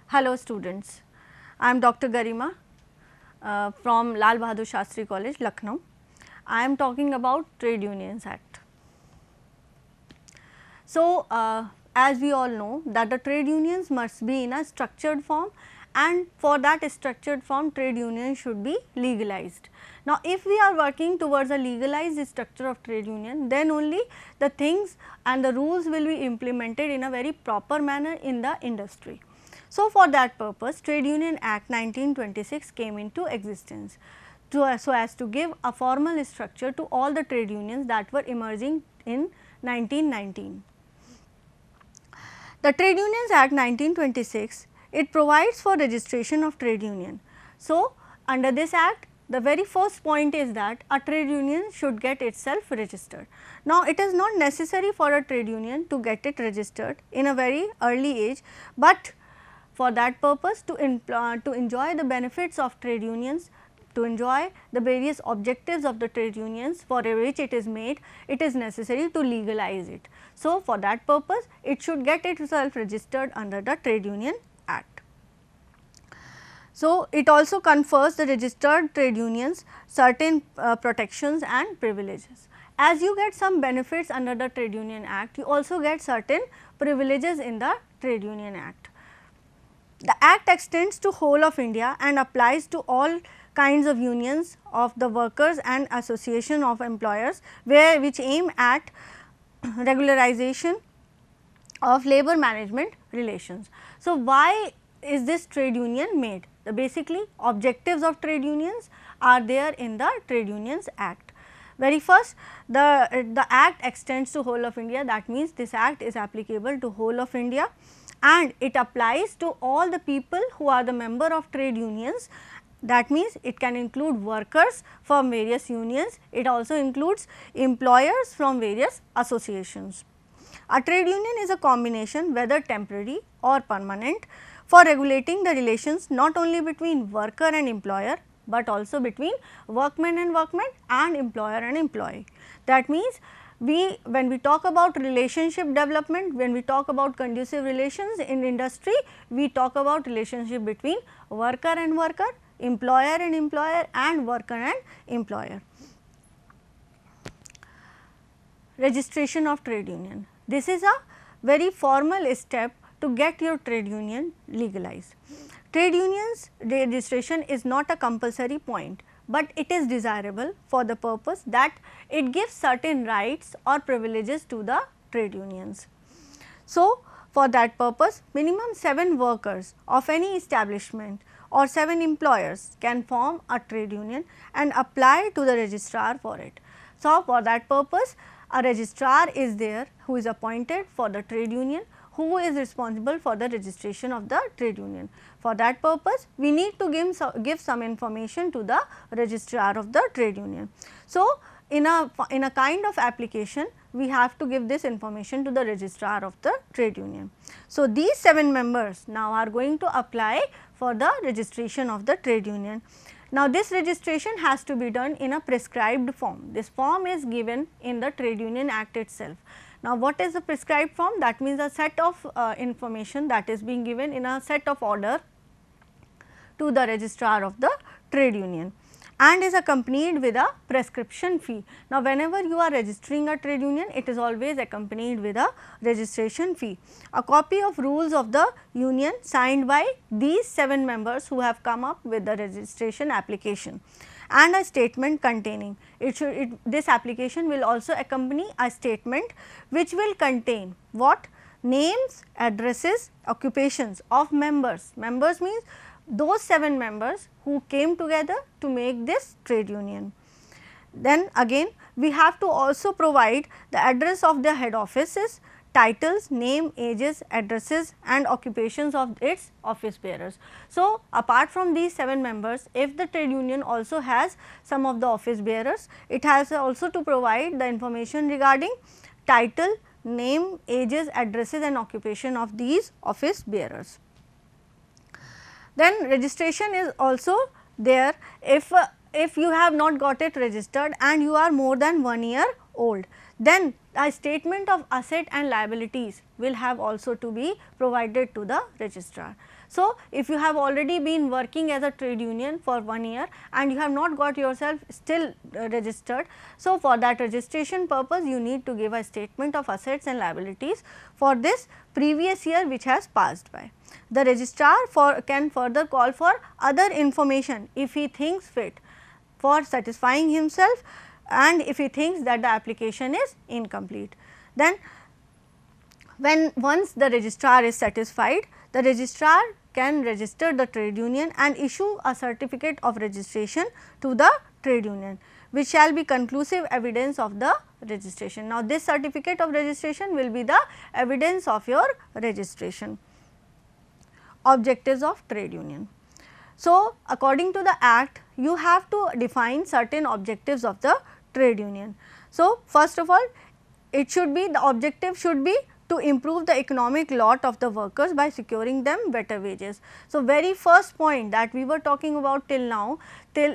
Hello students, I am Dr. Garima from Lal Bahadur Shastri College, Lucknow. I am talking about Trade Unions Act. So, as we all know that the trade unions must be in a structured form, and for that structured form trade union should be legalized. Now, if we are working towards a legalized structure of trade union, then only the things and the rules will be implemented in a very proper manner in the industry. So, for that purpose Trade Union Act 1926 came into existence so as to give a formal structure to all the trade unions that were emerging in 1919. The Trade Unions Act 1926, it provides for registration of trade union. So, under this act the very first point is that a trade union should get itself registered. Now, it is not necessary for a trade union to get it registered in a very early age, but for that purpose to enjoy the benefits of trade unions, to enjoy the various objectives of the trade unions for which it is made, it is necessary to legalize it. So, for that purpose it should get itself registered under the Trade Union Act. So, it also confers the registered trade unions certain protections and privileges. As you get some benefits under the Trade Union Act, you also get certain privileges in the Trade Union Act. The Act extends to whole of India and applies to all kinds of unions of the workers and association of employers which aim at regularization of labor management relations. So, why is this trade union made? The basically objectives of trade unions are there in the Trade Unions Act. Very first, the act extends to whole of India, that means this act is applicable to whole of India and it applies to all the people who are the member of trade unions. That means, it can include workers from various unions, it also includes employers from various associations. A trade union is a combination, whether temporary or permanent, for regulating the relations not only between worker and employer, but also between workman and employer and employee. That means, when we talk about relationship development, when we talk about conducive relations in industry, we talk about relationship between worker and worker, employer and employer and worker and employer. Registration of trade union. This is a very formal step to get your trade union legalized. Trade unions registration is not a compulsory point, but it is desirable for the purpose that it gives certain rights or privileges to the trade unions. So, for that purpose minimum 7 workers of any establishment or 7 employers can form a trade union and apply to the registrar for it. So, for that purpose a registrar is there who is appointed for the trade union, who is responsible for the registration of the trade union. For that purpose we need to give some information to the registrar of the trade union. So, in a kind of application we have to give this information to the registrar of the trade union. So, these 7 members now are going to apply for the registration of the trade union. Now, this registration has to be done in a prescribed form. This form is given in the Trade Union Act itself. Now, what is the prescribed form? That means a set of information that is being given in a set of order to the registrar of the trade union and is accompanied with a prescription fee. Now, whenever you are registering a trade union, it is always accompanied with a registration fee. A copy of rules of the union signed by these 7 members who have come up with the registration application and a statement containing this application will also accompany a statement which will contain what? Names, addresses, occupations of members. Members means those 7 members who came together to make this trade union. Then again we have to also provide the address of their head offices, titles, name, ages, addresses and occupations of its office bearers. So, apart from these 7 members, if the trade union also has some of the office bearers, it has also to provide the information regarding title, name, ages, addresses and occupation of these office bearers. Then registration is also there if you have not got it registered and you are more than 1 year old, then a statement of asset and liabilities will have also to be provided to the registrar. So, if you have already been working as a trade union for 1 year and you have not got yourself still registered. So, for that registration purpose you need to give a statement of assets and liabilities for this previous year which has passed by. The registrar can further call for other information if he thinks fit for satisfying himself and if he thinks that the application is incomplete. Then when once the registrar is satisfied, the registrar can register the trade union and issue a certificate of registration to the trade union, which shall be conclusive evidence of the registration. Now, this certificate of registration will be the evidence of your registration. Objectives of trade union. So, according to the act, you have to define certain objectives of the trade union. So, first of all, it should be, the objective should be to improve the economic lot of the workers by securing them better wages. So, very first point that we were talking about till now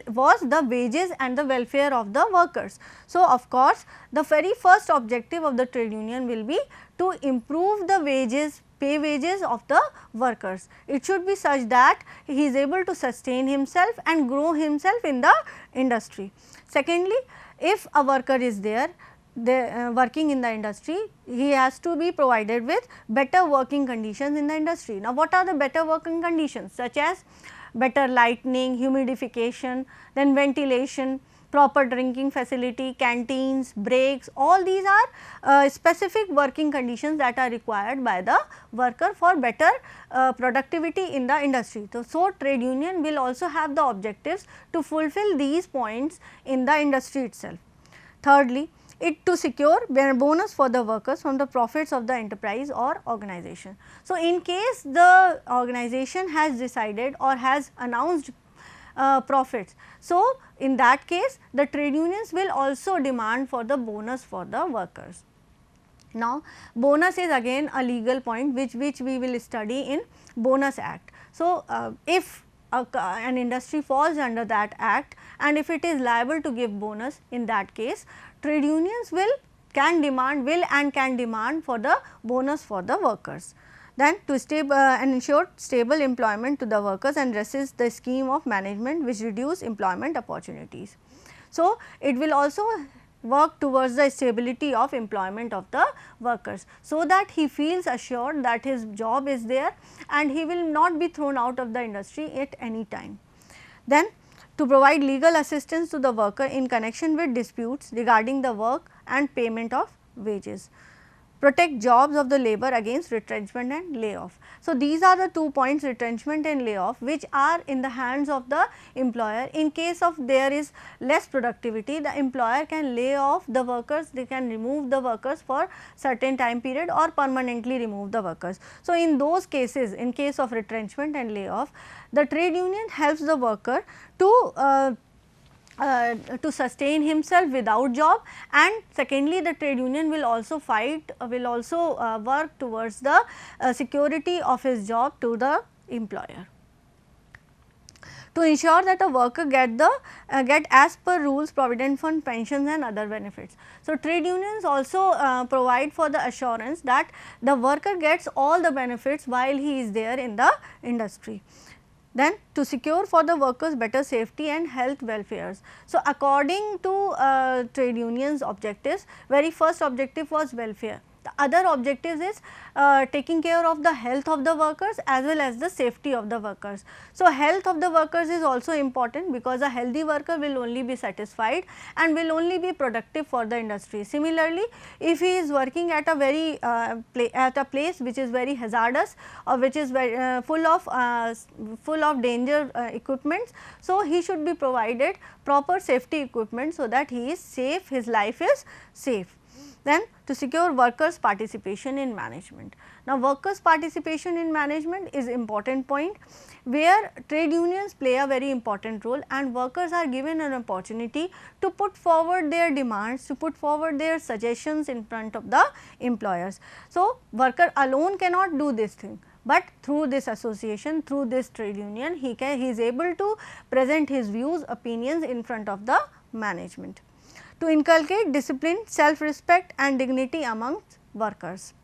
was the wages and the welfare of the workers. So, of course, the very first objective of the trade union will be to improve the wages, pay wages of the workers. It should be such that he is able to sustain himself and grow himself in the industry. Secondly, if a worker is there, working in the industry, he has to be provided with better working conditions in the industry. Now, what are the better working conditions? Such as better lighting, humidification, then ventilation, proper drinking facility, canteens, breaks, all these are specific working conditions that are required by the worker for better productivity in the industry. So, trade union will also have the objectives to fulfill these points in the industry itself. Thirdly, it to secure bonus for the workers from the profits of the enterprise or organization. So, in case the organization has decided or has announced profits. So, in that case the trade unions will also demand for the bonus for the workers. Now, bonus is again a legal point which we will study in Bonus Act. So, if an industry falls under that act and if it is liable to give bonus, in that case trade unions can demand for the bonus for the workers. Then to ensure stable employment to the workers and resist the scheme of management which reduce employment opportunities. So, it will also work towards the stability of employment of the workers, so that he feels assured that his job is there and he will not be thrown out of the industry at any time. Then to provide legal assistance to the worker in connection with disputes regarding the work and payment of wages. Protect jobs of the labor against retrenchment and layoff. So, these are the 2 points, retrenchment and layoff, which are in the hands of the employer. In case of there is less productivity, the employer can lay off the workers, they can remove the workers for certain time period or permanently remove the workers. So, in those cases, in case of retrenchment and layoff, the trade union helps the worker to sustain himself without job, and secondly the trade union will also work towards the security of his job to the employer. To ensure that a worker get as per rules, provident fund, pensions and other benefits. So, trade unions also provide for the assurance that the worker gets all the benefits while he is there in the industry. Then to secure for the workers better safety and health welfares. So, according to trade unions objectives, very first objective was welfare. The other objectives is taking care of the health of the workers as well as the safety of the workers. So, health of the workers is also important, because a healthy worker will only be satisfied and will only be productive for the industry. Similarly, if he is working at a very at a place which is very hazardous or which is very full of danger equipments, so he should be provided proper safety equipment so that he is safe, his life is safe. Then to secure workers participation in management. Now, workers participation in management is important point, where trade unions play a very important role and workers are given an opportunity to put forward their demands, to put forward their suggestions in front of the employers. So, worker alone cannot do this thing, but through this association, through this trade union, he is able to present his views, opinions in front of the management. to inculcate discipline, self-respect and dignity amongst workers,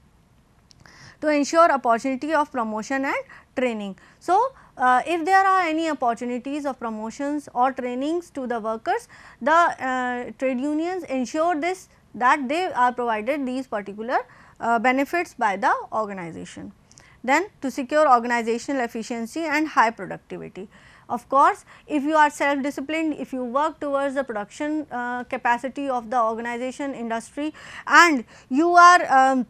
to ensure opportunity of promotion and training. So, if there are any opportunities of promotions or trainings to the workers, the trade unions ensure this, that they are provided these particular benefits by the organization. Then to secure organizational efficiency and high productivity. Of course, if you are self disciplined, if you work towards the production capacity of the organization, industry, and you are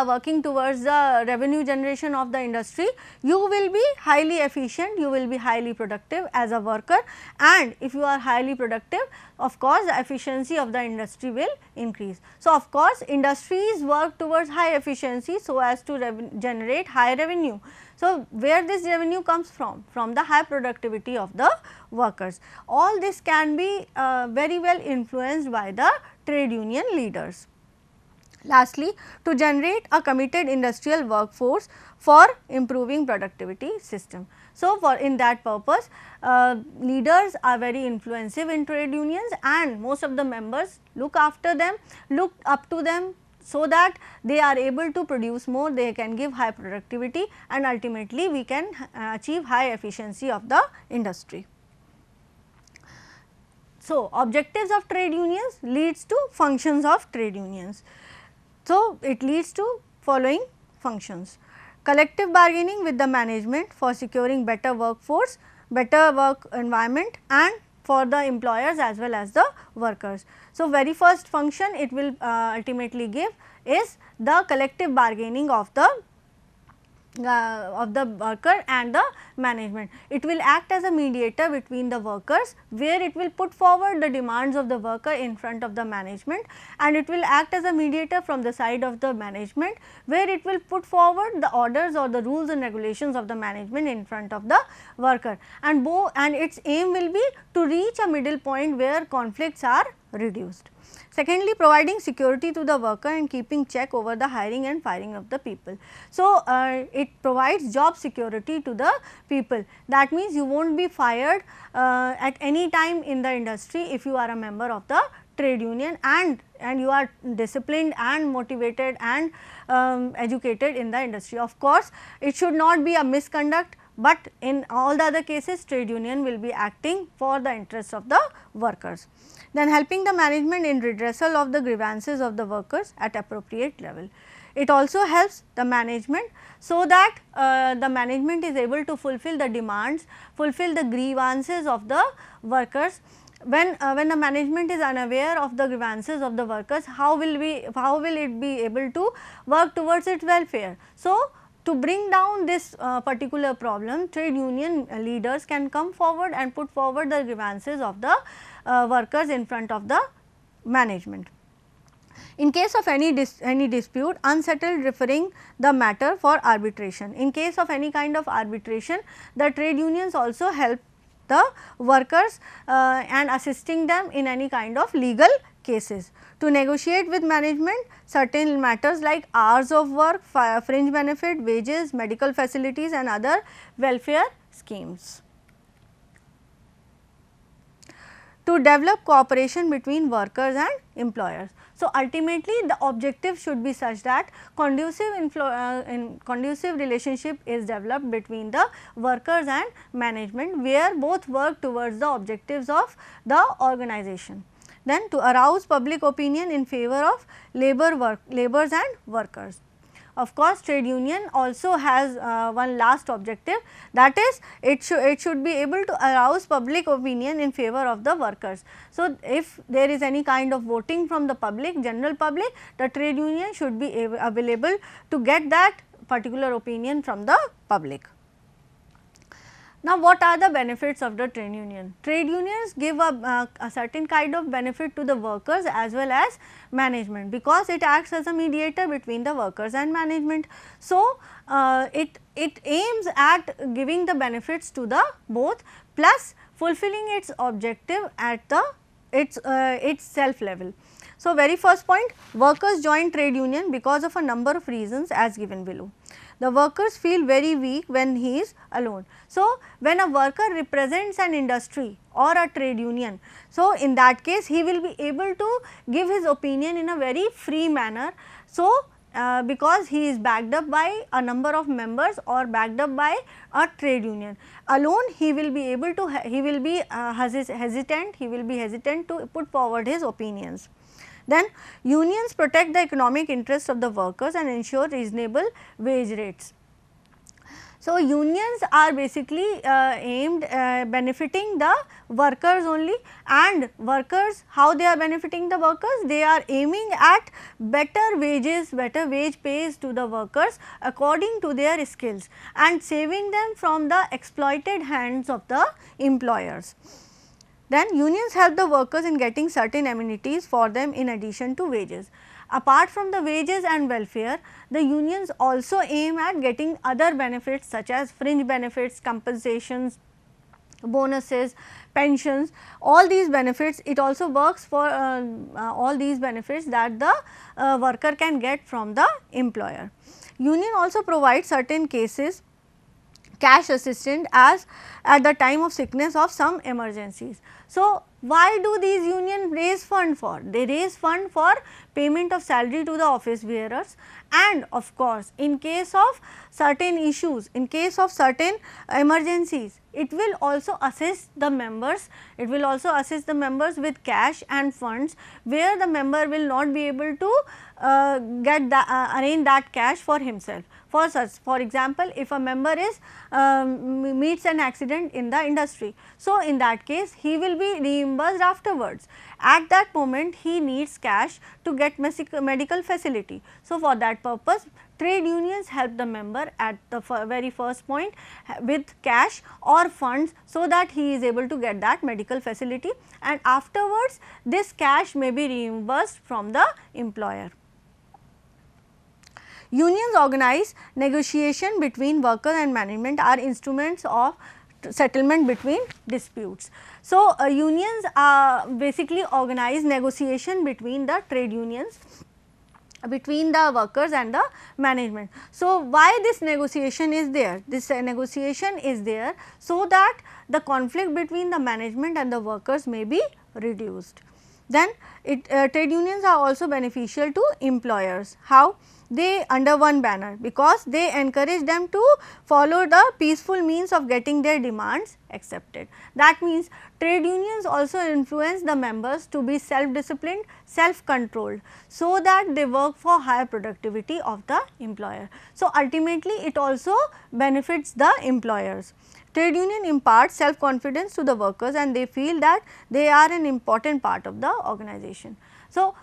working towards the revenue generation of the industry, you will be highly efficient, you will be highly productive as a worker, and if you are highly productive, of course, the efficiency of the industry will increase. So, of course, industries work towards high efficiency so as to generate high revenue. So, where this revenue comes from? From the high productivity of the workers. All this can be very well influenced by the trade union leaders. Lastly, to generate a committed industrial workforce for improving productivity system. So, for in that purpose, leaders are very influential in trade unions, and most of the members look after them, look up to them, so that they are able to produce more, they can give high productivity, and ultimately we can achieve high efficiency of the industry. So, objectives of trade unions leads to functions of trade unions. So, it leads to following functions: collective bargaining with the management for securing better workforce, better work environment, and for the employers as well as the workers. So, very first function it will ultimately give is the collective bargaining of the worker and the management. It will act as a mediator between the workers, where it will put forward the demands of the worker in front of the management, and it will act as a mediator from the side of the management, where it will put forward the orders or the rules and regulations of the management in front of the worker, and its aim will be to reach a middle point where conflicts are reduced. Secondly, providing security to the worker and keeping check over the hiring and firing of the people. So, it provides job security to the people. That means, you will not be fired at any time in the industry if you are a member of the trade union and you are disciplined and motivated and educated in the industry. Of course, it should not be a misconduct, but in all the other cases trade union will be acting for the interests of the workers. Then helping the management in redressal of the grievances of the workers at appropriate level. It also helps the management so that the management is able to fulfill the demands, fulfill the grievances of the workers. When the management is unaware of the grievances of the workers, how will it be able to work towards its welfare? So, to bring down this particular problem, trade union leaders can come forward and put forward the grievances of the workers in front of the management. In case of any dispute, unsettled, referring the matter for arbitration. In case of any kind of arbitration, the trade unions also help the workers and assisting them in any kind of legal cases. To negotiate with management certain matters like hours of work, fringe benefit, wages, medical facilities and other welfare schemes. To develop cooperation between workers and employers. So, ultimately the objective should be such that conducive relationship is developed between the workers and management, where both work towards the objectives of the organization. Then to arouse public opinion in favor of laborers and workers. Of course, trade union also has one last objective, that is it should be able to arouse public opinion in favor of the workers. So, if there is any kind of voting from the public, general public, the trade union should be available to get that particular opinion from the public. Now, what are the benefits of the trade union? Trade unions give a certain kind of benefit to the workers as well as management, because it acts as a mediator between the workers and management. So, it aims at giving the benefits to the both, plus fulfilling its objective at the its self level. So, very first point, workers join trade union because of a number of reasons as given below. The workers feel very weak when he is alone. So, when a worker represents an industry or a trade union, so in that case he will be able to give his opinion in a very free manner. So, because he is backed up by a number of members or backed up by a trade union. Alone he will be able to, he will be hesitant to put forward his opinions. Then unions protect the economic interests of the workers and ensure reasonable wage rates. So, unions are basically aimed benefiting the workers only, and workers, how they are benefiting the workers? They are aiming at better wages, better wage pays to the workers according to their skills and saving them from the exploited hands of the employers. Then unions help the workers in getting certain amenities for them in addition to wages. Apart from the wages and welfare, the unions also aim at getting other benefits such as fringe benefits, compensations, bonuses, pensions, all these benefits. It also works for all these benefits that the worker can get from the employer. Union also provides certain cases cash assistance as at the time of sickness of some emergencies. So, why do these unions raise fund for? They raise fund for payment of salary to the office bearers, and of course, in case of certain issues, in case of certain emergencies, it will also assist the members, with cash and funds where the member will not be able to arrange that cash for himself. For example, if a member is meets an accident in the industry, so in that case he will be reimbursed afterwards. At that moment he needs cash to get medical facility. So, for that purpose trade unions help the member at the very first point with cash or funds, so that he is able to get that medical facility, and afterwards this cash may be reimbursed from the employer. Unions organize negotiation between worker and management are instruments of settlement between disputes. So, unions basically organize negotiation between the trade unions, between the workers and the management. So, why this negotiation is there? This negotiation is there so that the conflict between the management and the workers may be reduced. Then trade unions are also beneficial to employers. How? They under one banner, because they encourage them to follow the peaceful means of getting their demands accepted. That means trade unions also influence the members to be self-disciplined, self-controlled, so that they work for higher productivity of the employer. So, ultimately it also benefits the employers. Trade union imparts self-confidence to the workers and they feel that they are an important part of the organization. So,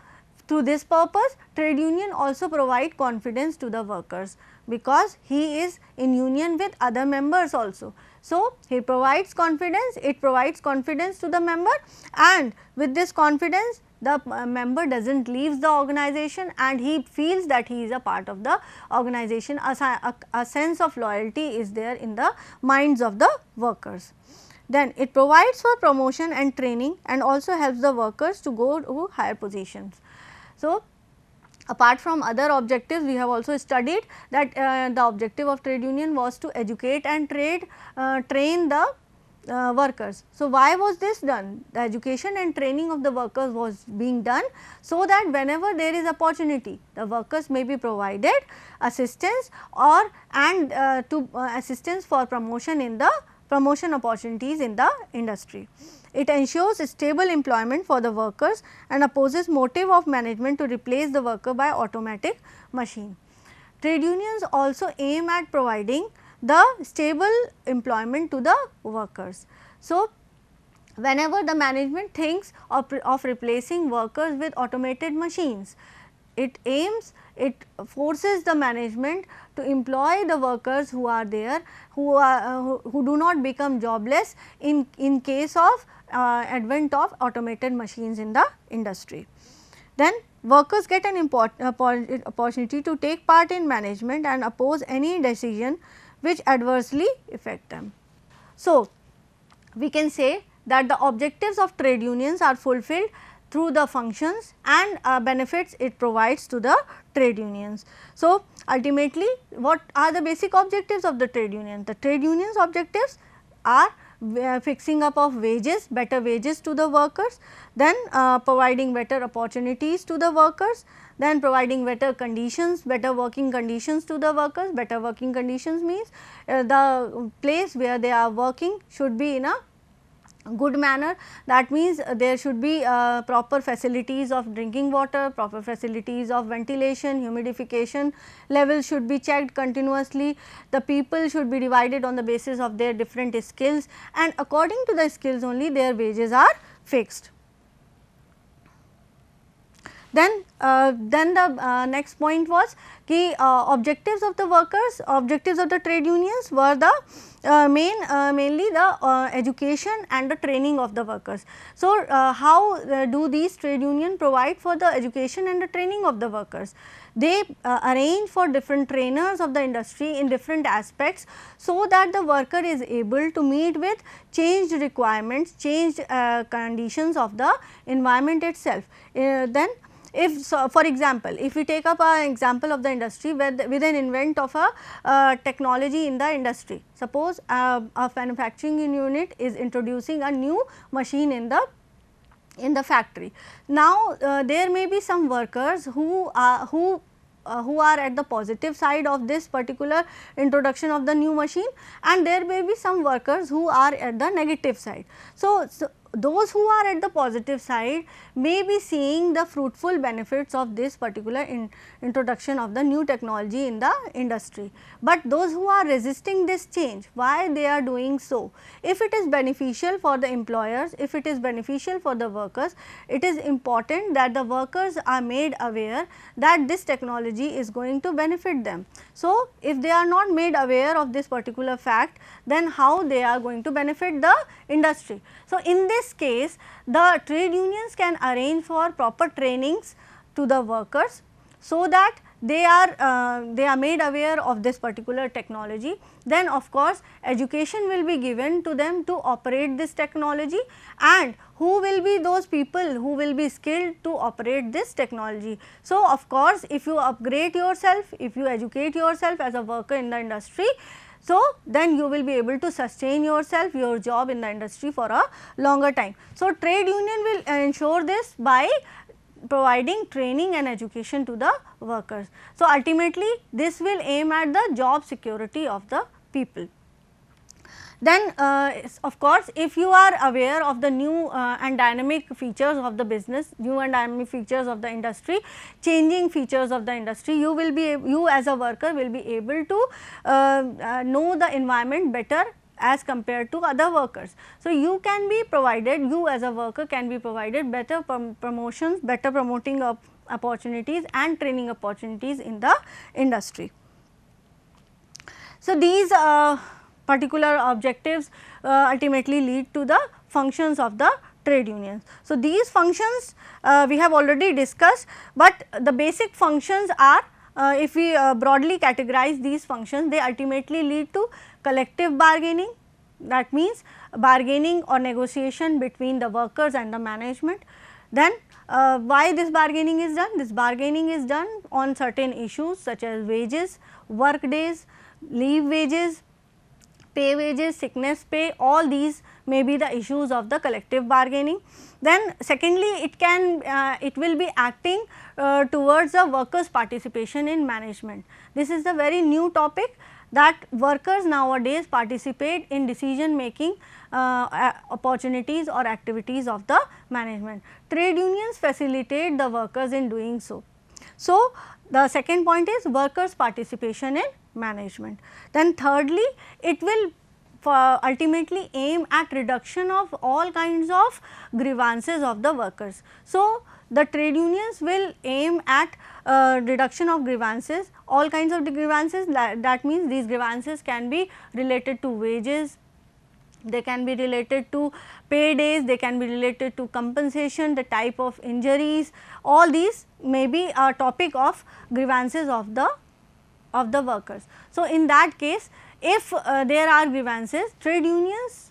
to this purpose trade union also provide confidence to the workers, because he is in union with other members also. So, he provides confidence, it provides confidence to the member, and with this confidence the member does not leave the organization and he feels that he is a part of the organization. A sense of loyalty is there in the minds of the workers. Then it provides for promotion and training and also helps the workers to go to higher positions. So, apart from other objectives, we have also studied that the objective of trade union was to educate and train the workers. So, why was this done? The education and training of the workers was being done, so that whenever there is opportunity, the workers may be provided assistance or assistance for promotion in the opportunities in the industry. It ensures stable employment for the workers and opposes motive of management to replace the worker by automatic machine. Trade unions also aim at providing the stable employment to the workers. So, whenever the management thinks of replacing workers with automated machines, it forces the management to employ the workers who are there, who do not become jobless in case of advent of automated machines in the industry. Then workers get an opportunity to take part in management and oppose any decision which adversely affect them. So, we can say that the objectives of trade unions are fulfilled through the functions and benefits it provides to the trade unions. So, ultimately what are the basic objectives of the trade union? The trade unions objectives are fixing up of wages, better wages to the workers, then providing better opportunities to the workers, then providing better conditions, better working conditions to the workers. Better working conditions means the place where they are working should be in a good manner. That means there should be proper facilities of drinking water, proper facilities of ventilation, humidification levels should be checked continuously. The people should be divided on the basis of their different skills, and according to the skills only their wages are fixed. Then the next point was कि objectives of the workers, objectives of the trade unions were the mainly the education and the training of the workers. So, how do these trade union provide for the education and the training of the workers? They arrange for different trainers of the industry in different aspects, so that the worker is able to meet with changed requirements, changed conditions of the environment itself. Then if so, for example, if we take up an example of the industry with an invent of a technology in the industry, suppose a manufacturing unit is introducing a new machine in the factory. Now, there may be some workers who are at the positive side of this particular introduction of the new machine, and there may be some workers who are at the negative side. So, those who are at the positive side may be seeing the fruitful benefits of this particular introduction of the new technology in the industry, but those who are resisting this change, why they are doing so? If it is beneficial for the employers, if it is beneficial for the workers, it is important that the workers are made aware that this technology is going to benefit them. So, if they are not made aware of this particular fact, then how they are going to benefit the industry? So, in this case the trade unions can arrange for proper trainings to the workers, so that they are made aware of this particular technology. Then of course, education will be given to them to operate this technology, and who will be those people who will be skilled to operate this technology. So, of course, if you upgrade yourself, if you educate yourself as a worker in the industry, so then you will be able to sustain yourself, your job in the industry for a longer time. So, trade union will ensure this by providing training and education to the workers. So, ultimately this will aim at the job security of the people. Then of course, if you are aware of the new and dynamic features of the business, new and dynamic features of the industry, changing features of the industry, you will be you as a worker will be able to know the environment better as compared to other workers. So, you can be provided, you as a worker can be provided better promotions, better promoting opportunities and training opportunities in the industry. So, these particular objectives ultimately lead to the functions of the trade unions. So, these functions we have already discussed, but the basic functions are if we broadly categorize these functions, they ultimately lead to collective bargaining, that means bargaining or negotiation between the workers and the management. Then why this bargaining is done? This bargaining is done on certain issues such as wages, work days, leave wages, pay wages, sickness pay, all these may be the issues of the collective bargaining. Then secondly, it will be acting towards the workers' participation in management. This is a very new topic, that workers nowadays participate in decision making opportunities or activities of the management. Trade unions facilitate the workers in doing so. So, the second point is workers' participation in management. Then thirdly, it will ultimately aim at reduction of all kinds of grievances of the workers. So, the trade unions will aim at reduction of grievances, all kinds of grievances, that means these grievances can be related to wages, they can be related to pay days, they can be related to compensation, the type of injuries, all these may be a topic of grievances of the workers. So, in that case, if there are grievances, trade unions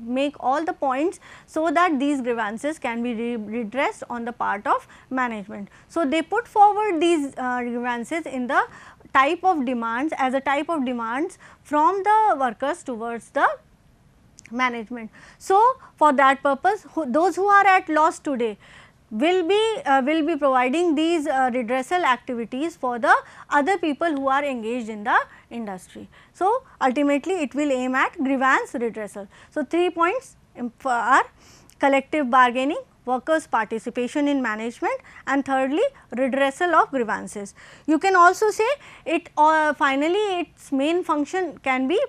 make all the points so that these grievances can be redressed on the part of management. So, they put forward these grievances in the type of demands, as a type of demands from the workers towards the management. So, for that purpose those who are at loss today will be providing these redressal activities for the other people who are engaged in the industry. So, ultimately it will aim at grievance redressal. So, 3 points are collective bargaining, workers participation in management, and thirdly redressal of grievances. You can also say it finally its main function can be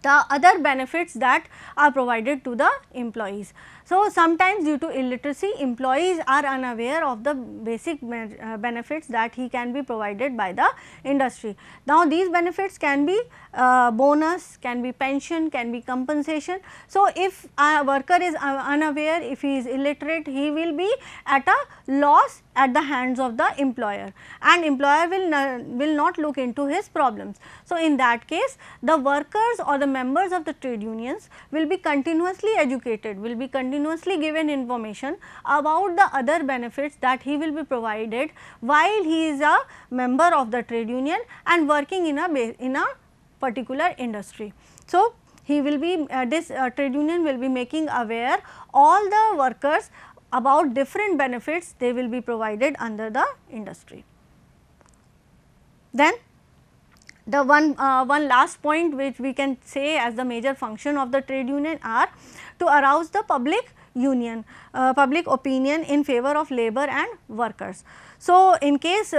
the other benefits that are provided to the employees. So, sometimes due to illiteracy employees are unaware of the basic benefits that he can be provided by the industry. Now, these benefits can be bonus, can be pension, can be compensation. So, if a worker is unaware, if he is illiterate, he will be at a loss at the hands of the employer, and employer will not look into his problems. So, in that case the workers or the members of the trade unions will be continuously educated, will be continuously given information about the other benefits that he will be provided while he is a member of the trade union and working in a particular industry. So, he will be this trade union will be making aware all the workers about different benefits they will be provided under the industry. Then the one last point which we can say as the major function of the trade union are to arouse the public opinion in favor of labor and workers. So, in case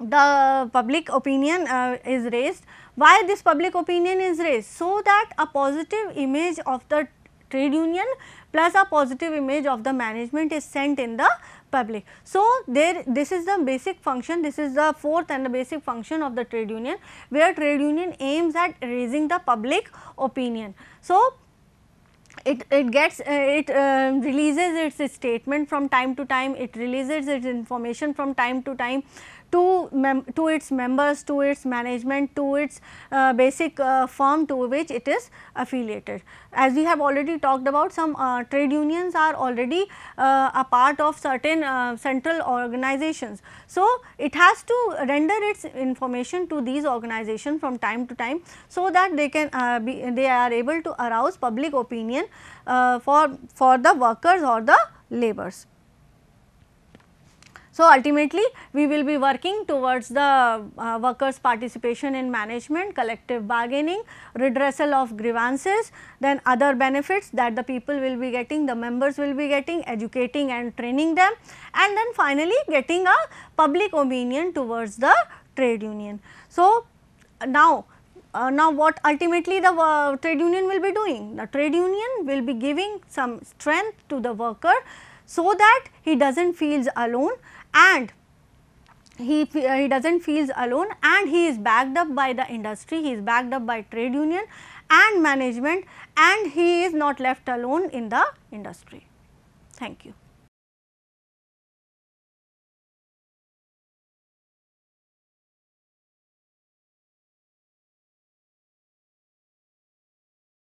the public opinion is raised, why this public opinion is raised? So that a positive image of the trade union plus a positive image of the management is sent in the public. So, this is the basic function, this is the fourth and the basic function of the trade union, where trade union aims at raising the public opinion. So, it releases its statement from time to time, it releases its information from time to time to its members, to its management, to its basic firm to which it is affiliated. As we have already talked about, some trade unions are already a part of certain central organizations. So, it has to render its information to these organizations from time to time, so that they can they are able to arouse public opinion for the workers or the laborers. So, ultimately we will be working towards the workers participation in management, collective bargaining, redressal of grievances, then other benefits that the people will be getting, the members will be getting, educating and training them, and then finally getting a public opinion towards the trade union. So, now what ultimately the trade union will be doing? The trade union will be giving some strength to the worker so that he does not feel alone, and he does not feel alone, and he is backed up by the industry, he is backed up by trade union and management, and he is not left alone in the industry. Thank you.